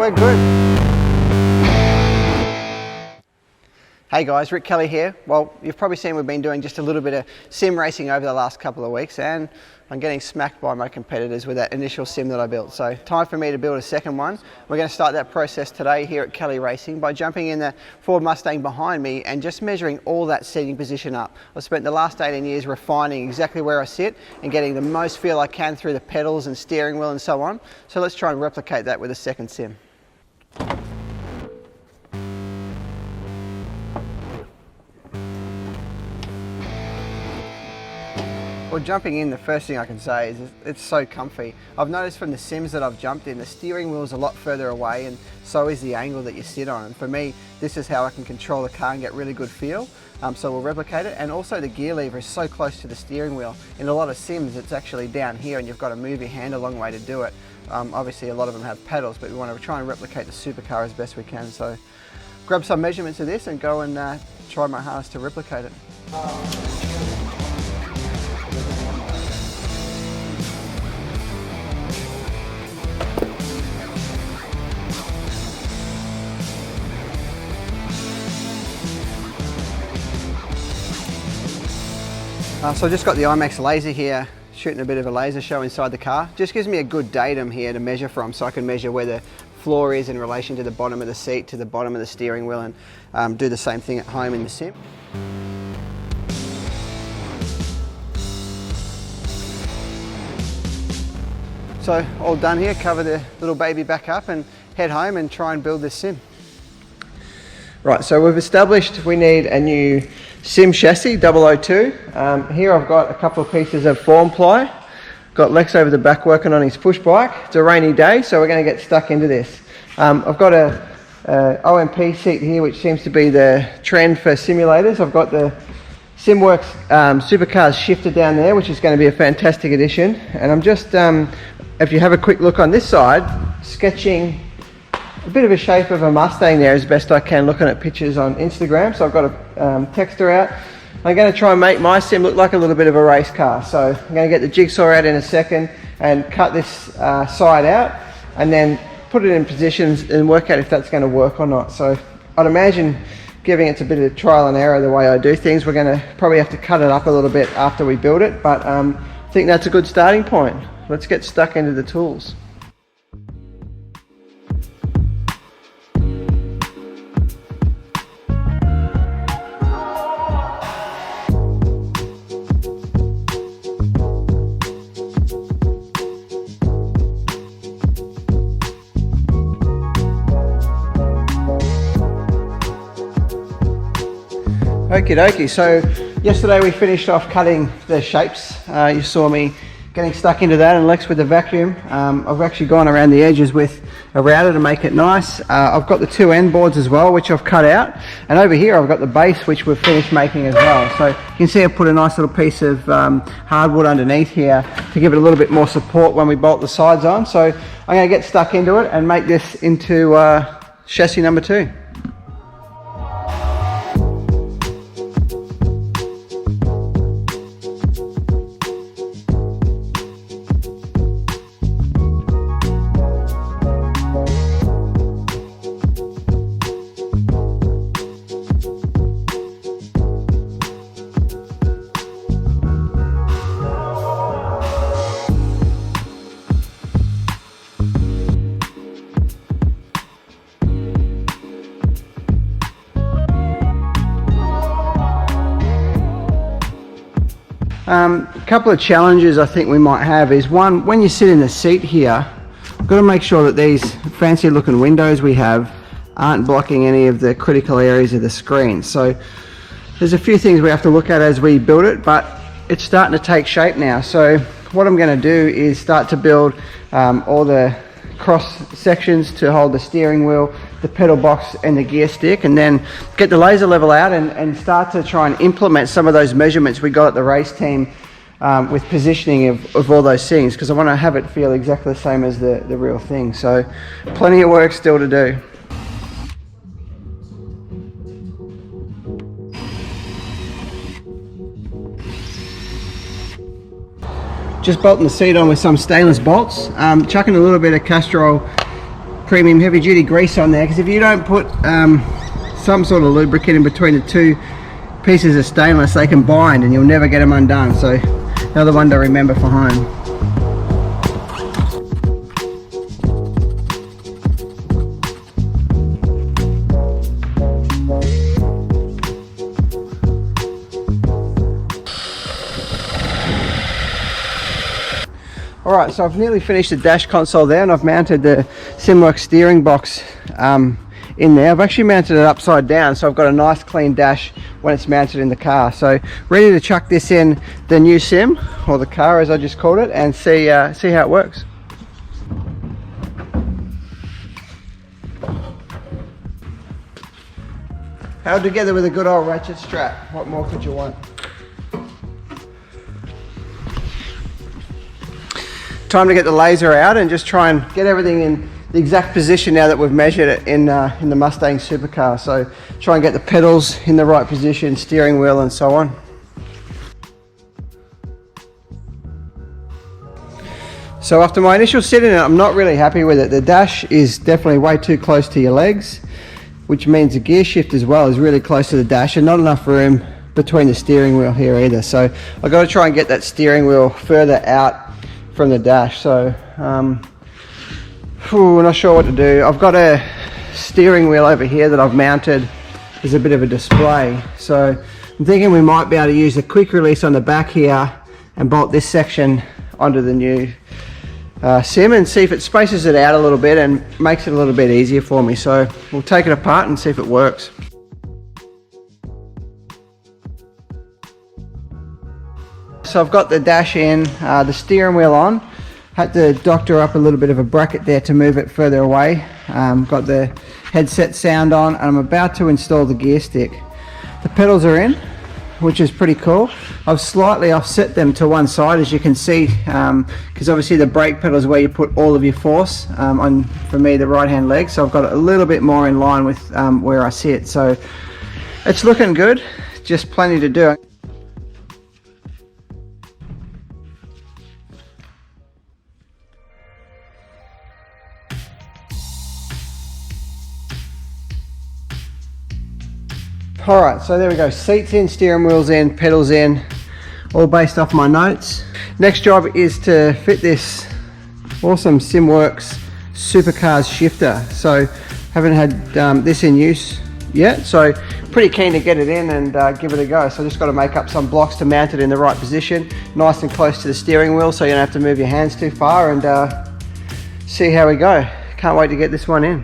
we're good. Hey guys, Rick Kelly here. Well, you've probably seen we've been doing just a little bit of sim racing over the last couple of weeks, and I'm getting smacked by my competitors with that initial sim that I built. So time for me to build a second one. We're going to start that process today here at Kelly Racing by jumping in the Ford Mustang behind me and just measuring all that seating position up. I've spent the last 18 years refining exactly where I sit and getting the most feel I can through the pedals and steering wheel and so on. So let's try and replicate that with a second sim. Well, jumping in, the first thing I can say is it's so comfy. I've noticed from the sims that I've jumped in, the steering wheel is a lot further away, and so is the angle that you sit on. And for me, this is how I can control the car and get really good feel. So we'll replicate it. And also the gear lever is so close to the steering wheel. In a lot of sims, it's actually down here and you've got to move your hand a long way to do it. Obviously a lot of them have pedals, but we want to try and replicate the supercar as best we can. So grab some measurements of this and go and try my hardest to replicate it. So I just got the IMAX laser here, shooting a bit of a laser show inside the car. Just gives me a good datum here to measure from, so I can measure where the floor is in relation to the bottom of the seat, to the bottom of the steering wheel, and do the same thing at home in the sim. So all done here, cover the little baby back up and head home and try and build this sim. Right, so we've established we need a new sim chassis, 002. Here I've got a couple of pieces of form ply. Got Lex over the back working on his push bike. It's a rainy day, so we're going to get stuck into this. I've got a OMP seat here, which seems to be the trend for simulators. I've got the SimWorks Supercars shifter down there, which is going to be a fantastic addition. And I'm just, if you have a quick look on this side, sketching a bit of a shape of a Mustang there as best I can, looking at pictures on Instagram. So I've got a texture out. I'm going to try and make my sim look like a little bit of a race car. So I'm going to get the jigsaw out in a second and cut this side out and then put it in positions and work out if that's going to work or not. So I'd imagine, giving it a bit of trial and error the way I do things, we're going to probably have to cut it up a little bit after we build it, but I think that's a good starting point. Let's get stuck into the tools. Okie dokie, so yesterday we finished off cutting the shapes. You saw me getting stuck into that, and Lex with the vacuum. I've actually gone around the edges with a router to make it nice. I've got the two end boards as well, which I've cut out. And over here I've got the base, which we've finished making as well. So you can see I've put a nice little piece of hardwood underneath here to give it a little bit more support when we bolt the sides on. So I'm going to get stuck into it and make this into chassis number 2. A couple of challenges I think we might have is, one, when you sit in the seat here, we've got to make sure that these fancy looking windows we have aren't blocking any of the critical areas of the screen. So there's a few things we have to look at as we build it, but it's starting to take shape now. So what I'm going to do is start to build all the cross sections to hold the steering wheel, the pedal box and the gear stick, and then get the laser level out and start to try and implement some of those measurements we got at the race team with positioning of all those things, because I want to have it feel exactly the same as the real thing. So plenty of work still to do. Just bolting the seat on with some stainless bolts, chucking a little bit of Castrol premium heavy duty grease on there, because if you don't put some sort of lubricant in between the two pieces of stainless, they can bind and you'll never get them undone. So another one to remember for home. Alright, so I've nearly finished the dash console there, and I've mounted the SimWorks steering box in there. I've actually mounted it upside down, so I've got a nice clean dash when it's mounted in the car. So ready to chuck this in the new sim, or the car as I just called it, and see how it works. Held together with a good old ratchet strap. What more could you want? Time to get the laser out and just try and get everything in the exact position now that we've measured it in the Mustang supercar. So try and get the pedals in the right position, steering wheel and so on. So after my initial sit-in, I'm not really happy with it. The dash is definitely way too close to your legs, which means the gear shift as well is really close to the dash, and not enough room between the steering wheel here either. So I've got to try and get that steering wheel further out from the dash. So not sure what to do. I've got a steering wheel over here that I've mounted as a bit of a display, so I'm thinking we might be able to use a quick release on the back here and bolt this section onto the new sim and see if it spaces it out a little bit and makes it a little bit easier for me. So we'll take it apart and see if it works. So I've got the dash in, the steering wheel on. Had to doctor up a little bit of a bracket there to move it further away. Got the headset sound on, and I'm about to install the gear stick. The pedals are in, which is pretty cool. I've slightly offset them to one side, as you can see, because obviously the brake pedal is where you put all of your force, on, for me, the right hand leg. So I've got it a little bit more in line with where I sit. So it's looking good, just plenty to do. Alright, so there we go, seats in, steering wheels in, pedals in, all based off my notes. Next job is to fit this awesome SimWorks Supercars shifter. So haven't had this in use yet, so pretty keen to get it in and give it a go. So just got to make up some blocks to mount it in the right position, nice and close to the steering wheel so you don't have to move your hands too far, and see how we go. Can't wait to get this one in.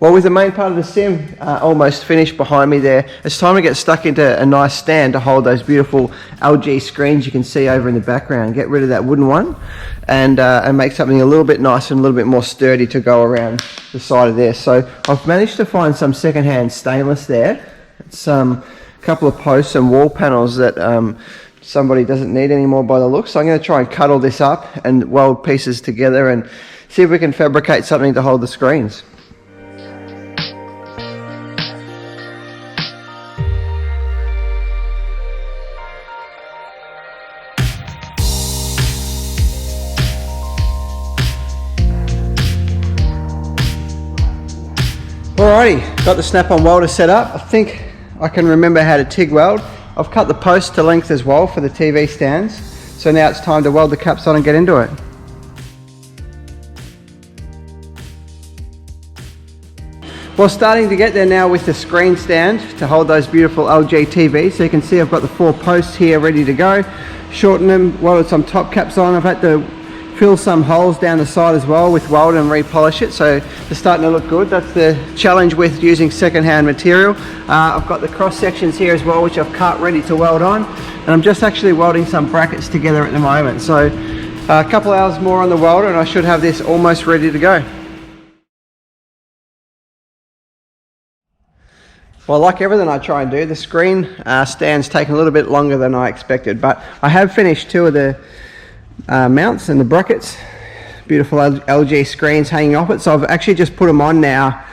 Well, with the main part of the sim almost finished behind me there, it's time to get stuck into a nice stand to hold those beautiful LG screens you can see over in the background. Get rid of that wooden one and make something a little bit nicer and a little bit more sturdy to go around the side of there. So I've managed to find some secondhand stainless there. It's a couple of posts and wall panels that somebody doesn't need anymore by the looks. So I'm going to try and cut all this up and weld pieces together and see if we can fabricate something to hold the screens. Alrighty, got the snap-on welder set up. I think I can remember how to TIG weld. I've cut the post to length as well for the TV stands. So now it's time to weld the caps on and get into it. Well, starting to get there now with the screen stand to hold those beautiful LG TVs. So you can see I've got the 4 posts here ready to go. Shortened them, welded some top caps on. I've had to fill some holes down the side as well with weld and repolish it, so they're starting to look good. That's the challenge with using second-hand material. I've got the cross sections here as well, which I've cut ready to weld on, and I'm just actually welding some brackets together at the moment. So a couple hours more on the welder and I should have this almost ready to go. Well, like everything I try and do, the screen stand's taken a little bit longer than I expected, but I have finished 2 of the mounts and the brackets. Beautiful LG screens hanging off it, so I've actually just put them on now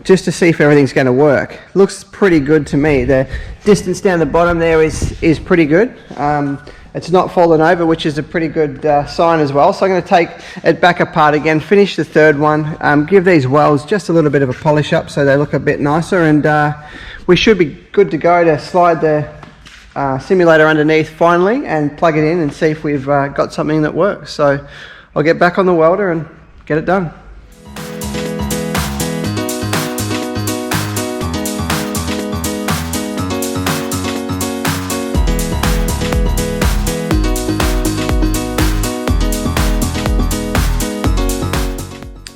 just to see if everything's going to work. Looks pretty good to me. The distance down the bottom there is pretty good. It's not fallen over, which is a pretty good sign as well. So I'm going to take it back apart again, finish the third one, give these wells just a little bit of a polish up so they look a bit nicer, and we should be good to go to slide the simulator underneath finally and plug it in and see if we've got something that works. So I'll get back on the welder and get it done.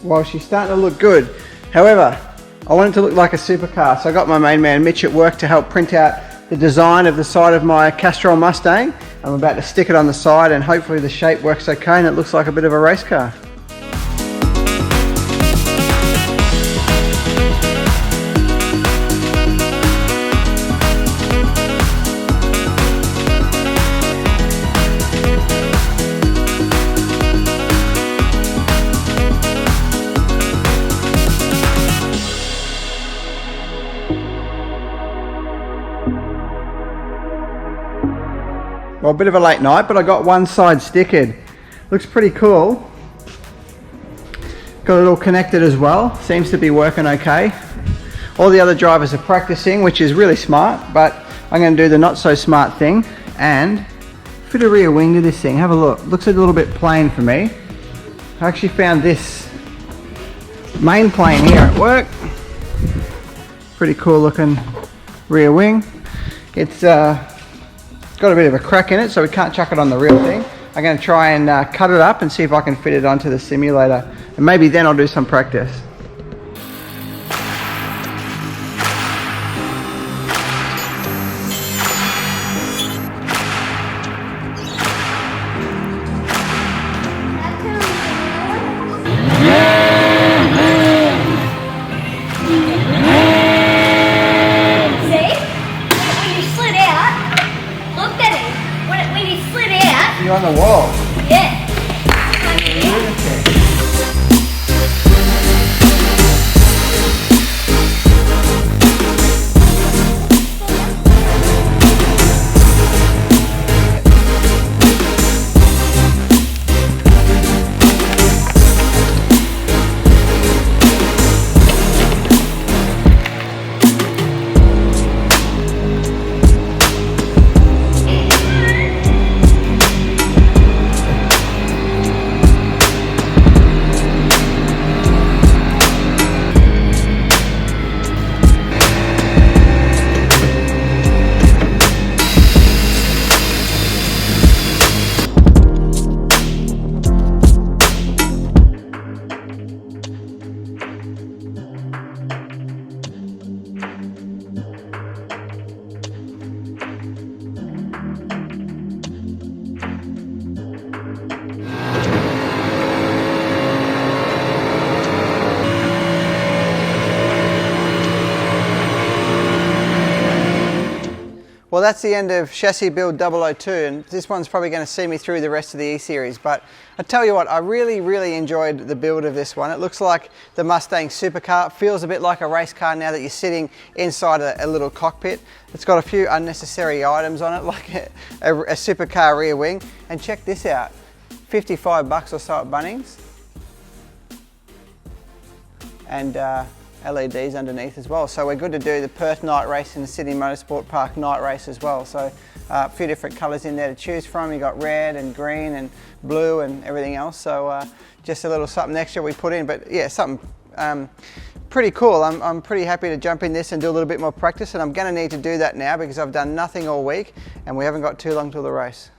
Well, she's starting to look good. However, I want it to look like a supercar, so I got my main man Mitch at work to help print out the design of the side of my Castrol Mustang. I'm about to stick it on the side and hopefully the shape works okay and it looks like a bit of a race car. Well, a bit of a late night, but I got one side stickered. Looks pretty cool. Got it all connected as well. Seems to be working okay. All the other drivers are practicing, which is really smart, but I'm going to do the not so smart thing and fit a rear wing to this thing. Have a look. Looks a little bit plain for me. I actually found this main plane here at work. Pretty cool looking rear wing. It's got a bit of a crack in it, so we can't chuck it on the real thing. I'm going to try and cut it up and see if I can fit it onto the simulator, and maybe then I'll do some practice. You're on the wall. Yeah. Well, that's the end of chassis build 002, and this one's probably going to see me through the rest of the E-Series. But I tell you what, I really enjoyed the build of this one. It looks like the Mustang supercar. It feels a bit like a race car now that you're sitting inside a little cockpit. It's got a few unnecessary items on it, like a supercar rear wing. And check this out, $55 or so at Bunnings. And LEDs underneath as well. So we're good to do the Perth night race and the Sydney Motorsport Park night race as well. So a few different colours in there to choose from. You got red and green and blue and everything else. So just a little something extra we put in, but yeah, something pretty cool. I'm pretty happy to jump in this and do a little bit more practice, and I'm going to need to do that now because I've done nothing all week and we haven't got too long till the race.